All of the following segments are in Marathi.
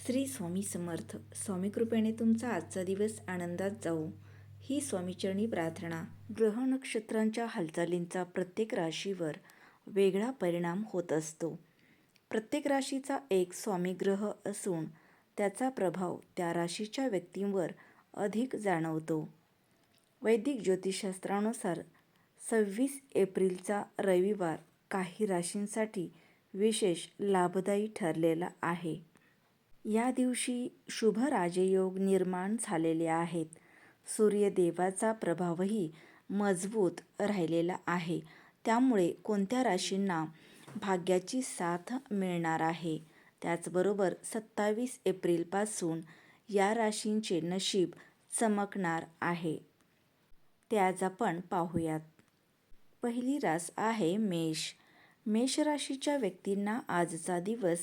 श्री स्वामी समर्थ. स्वामी कृपेने तुमचा आजचा दिवस आनंदात जाऊ ही स्वामीचरणी प्रार्थना. ग्रह नक्षत्रांच्या हालचालींचा प्रत्येक राशीवर वेगळा परिणाम होत असतो. प्रत्येक राशीचा एक स्वामी ग्रह असून त्याचा प्रभाव त्या राशीच्या व्यक्तींवर अधिक जाणवतो. वैदिक ज्योतिषशास्त्रानुसार 26 एप्रिलचा रविवार काही राशींसाठी विशेष लाभदायी ठरलेला आहे. या दिवशी शुभ राजयोग निर्माण झालेले आहेत. सूर्यदेवाचा प्रभावही मजबूत राहिलेला आहे. त्यामुळे कोणत्या राशींना भाग्याची साथ मिळणार आहे. त्याचबरोबर 27 एप्रिलपासून या राशींचे नशीब चमकणार आहे. ते आज आपण पाहूयात. पहिली रास आहे मेष. मेष राशीच्या व्यक्तींना आजचा दिवस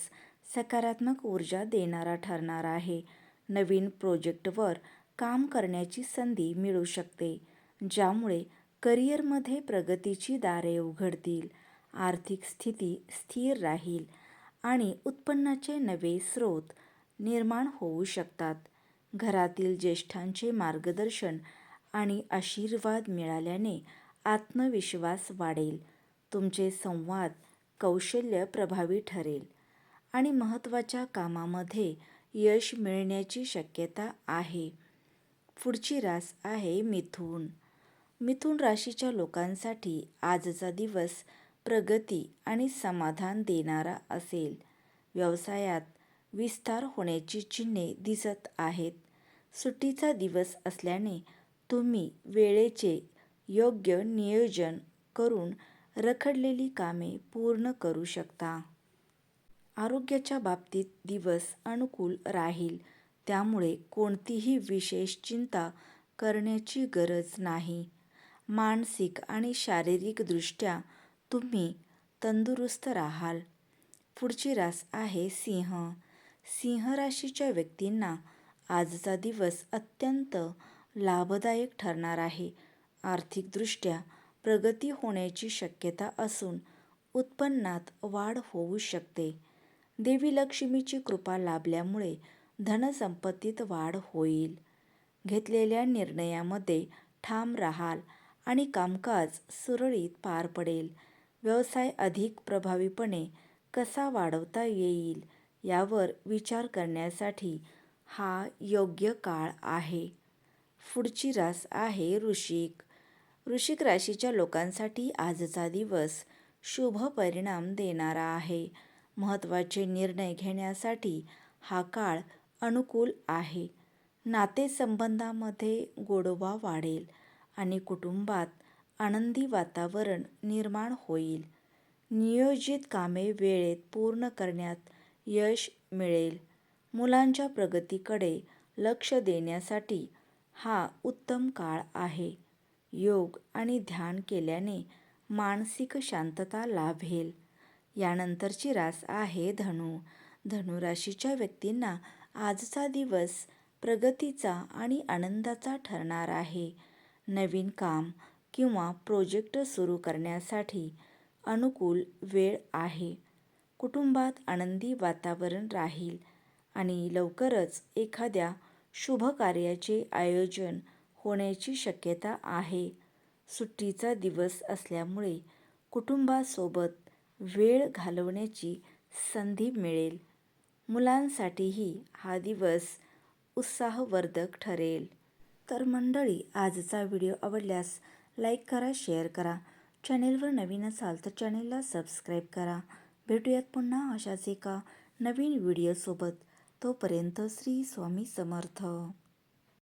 सकारात्मक ऊर्जा देणारा ठरणार आहे. नवीन प्रोजेक्टवर काम करण्याची संधी मिळू शकते, ज्यामुळे करिअरमध्ये प्रगतीची दारे उघडतील. आर्थिक स्थिती स्थिर राहील आणि उत्पन्नाचे नवे स्रोत निर्माण होऊ शकतात. घरातील ज्येष्ठांचे मार्गदर्शन आणि आशीर्वाद मिळाल्याने आत्मविश्वास वाढेल. तुमचे संवाद कौशल्य प्रभावी ठरेल आणि महत्त्वाच्या कामामध्ये यश मिळण्याची शक्यता आहे. पुढची रास आहे मिथुन. मिथुन राशीच्या लोकांसाठी आजचा दिवस प्रगती आणि समाधान देणारा असेल. व्यवसायात विस्तार होण्याची चिन्हे दिसत आहेत. सुट्टीचा दिवस असल्याने तुम्ही वेळेचे योग्य नियोजन करून रखडलेली कामे पूर्ण करू शकता. आरोग्याच्या बाबतीत दिवस अनुकूल राहील, त्यामुळे कोणतीही विशेष चिंता करण्याची गरज नाही. मानसिक आणि शारीरिकदृष्ट्या तुम्ही तंदुरुस्त राहाल. पुढची रास आहे सिंह. सिंह राशीच्या व्यक्तींना आजचा दिवस अत्यंत लाभदायक ठरणार आहे. आर्थिकदृष्ट्या प्रगती होण्याची शक्यता असून उत्पन्नात वाढ होऊ शकते. देवी लक्ष्मीची कृपा लाभल्यामुळे धनसंपत्तीत वाढ होईल. घेतलेल्या निर्णयामध्ये ठाम राहाल आणि कामकाज सुरळीत पार पडेल. व्यवसाय अधिक प्रभावीपणे कसा वाढवता येईल यावर विचार करण्यासाठी हा योग्य काळ आहे. पुढची रास आहे वृश्चिक. वृश्चिक राशीच्या लोकांसाठी आजचा दिवस शुभ परिणाम देणारा आहे. महत्त्वाचे निर्णय घेण्यासाठी हा काळ अनुकूल आहे. नातेसंबंधामध्ये गोडवा वाढेल आणि कुटुंबात आनंदी वातावरण निर्माण होईल. नियोजित कामे वेळेत पूर्ण करण्यात यश मिळेल. मुलांच्या प्रगतीकडे लक्ष देण्यासाठी हा उत्तम काळ आहे. योग आणि ध्यान केल्याने मानसिक शांतता लाभेल. यानंतरची रास आहे धनु. धनु राशीच्या व्यक्तींना आजचा दिवस प्रगतीचा आणि आनंदाचा ठरणार आहे. नवीन काम किंवा प्रोजेक्ट सुरू करण्यासाठी अनुकूल वेळ आहे. कुटुंबात आनंदी वातावरण राहील आणि लवकरच एखाद्या शुभ कार्याचे आयोजन होण्याची शक्यता आहे. सुट्टीचा दिवस असल्यामुळे कुटुंबासोबत वेळ घालवण्याची संधी मिळेल. मुलांसाठीही हा दिवस उत्साहवर्धक ठरेल. तर मंडळी, आजचा व्हिडिओ आवडल्यास लाईक करा, शेअर करा. चॅनेलवर नवीन असाल तर चॅनेलला सबस्क्राईब करा. भेटूयात पुन्हा अशाच एका नवीन व्हिडिओसोबत. तोपर्यंत श्री स्वामी समर्थ.